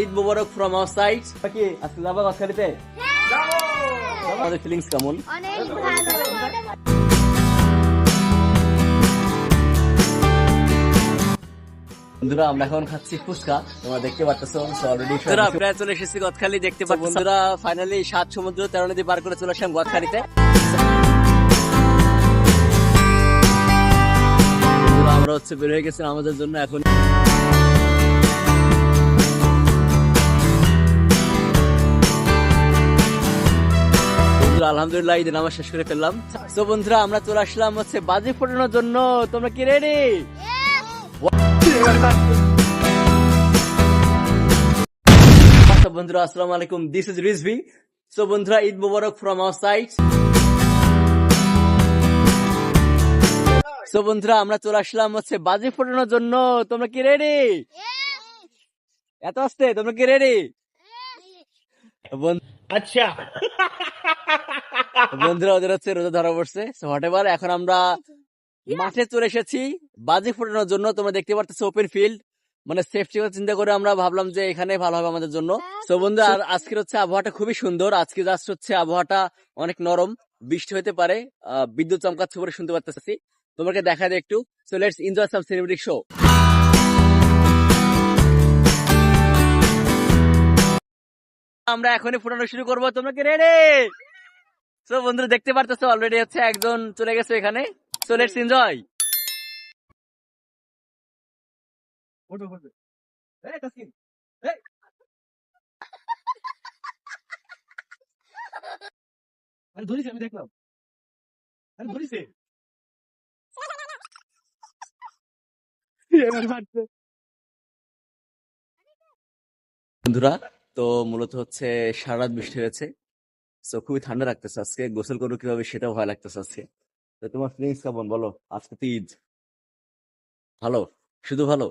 Eid Mubarak from our side. কি আজকে যাবা গছখালিতে? যাবো। আমাদের ফিলিংস কেমন? অনেক ভালো। বন্ধুরা আমরা এখন খাচ্ছি ফুচকা, তোমরা দেখতে পাচ্ছো অলরেডি প্রায় চলে এসেছি গদখালি, দেখতে পাচ্ছ বন্ধুরা। ফাইনালি 7 সমুদ্র 13 নদী পার করে চলে আসলাম গদখালিতে। আমরা হচ্ছে বের হয়ে গেছি আমাদের জন্য এখন। আলহামদুলিল্লাহ ঈদের নামাজ শেষ করে ফেললাম। তো বন্ধুরা আমরা চলে আসলাম হচ্ছে বাজি ফোটানোর জন্য। তোমরা কি রেডি? বন্ধুরা আসসালামু আলাইকুম, দিস ইজ রিজভি। সো বন্ধুরা Eid Mubarak from our side. So বন্ধুরা আমরা চলে আসলাম হচ্ছে বাজি ফোটানোর জন্য। তোমরা কি রেডি? এত আসতে তোমরা কি রেডি? আচ্ছা বন্ধুরা ওদের হচ্ছে রোজা ধরা পড়ছে। হোয়াটএভার, এখন আমরা মাঠে চলে এসেছি বাজি ফোটানোর জন্য। তোমরা দেখতে পাচ্ছ ওপেন ফিল্ড, মানে সেফটি কথা চিন্তা করে আমরা ভাবলাম যে এখানে ভালো হবে আমাদের জন্য। তো বন্ধু আর আজকের হচ্ছে আবহাওয়াটা খুবই সুন্দর। আজকে জাস্ট হচ্ছে আবহাওয়াটা অনেক নরম, বৃষ্টি হতে পারে, বিদ্যুৎ চমকাচ্ছে বলে শুনতে পাচ্ছি। তোমাকে দেখা যায় একটু। So let's enjoy some cinematic show. আমরা এখনই ফোটানো শুরু করবো, তোমরা কি রেডি? সো বন্ধুরা দেখতে পারতেছো অলরেডি হচ্ছে একজন চলে গেছে এখানে। So let's enjoy. আমি দেখলাম বন্ধুরা, তো মূলত হচ্ছে সারা রাত বৃষ্টি হয়েছে। তো খুবই ঠান্ডা লাগতেছে আজকে। গোসল করবো কিভাবে সেটাও ভয় লাগতেছে আজকে। তো তোমার ফিলিংস কেমন বলো? আজকে তো ঈদ, ভালো, শুধু ভালো।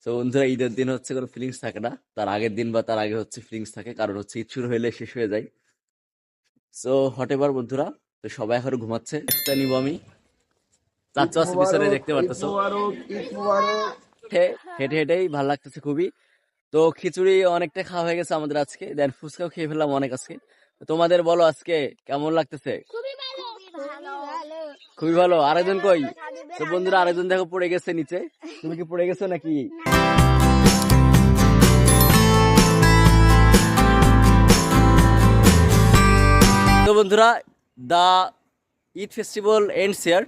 তো বন্ধুরা ঈদের দিন হচ্ছে কোনো ফিলিংস থাকে না, তার আগের দিন বা তার আগে হচ্ছে ফিলিংস থাকে, কারণ হচ্ছে ঈদ শুরু হইলে শেষ হয়ে যায়। সো হোয়াটএভার বন্ধুরা, তো সবাই এখন ঘুমাচ্ছে। একটা নিব আমি, চাচ্চু আছে পিছনে দেখতে পারতেছো। হেঁটে হেঁটেই ভালো লাগতেছে খুবই। তো খিচুড়ি অনেকটা খাওয়া হয়ে গেছে আমাদের আজকে, দেন ফুচকাও খেয়ে ফেললাম অনেক আজকে। তোমাদের বলো আজকে কেমন লাগতেছে? খুবই ভালো। আরেকজন কই? তো বন্ধুরা আরেকজন দেখো পড়ে গেছে নিচে। তুমি কি পড়ে গেছো নাকি? তো বন্ধুরা, দা ঈদ ফেস্টিভ্যাল এন্ডস হিয়ার।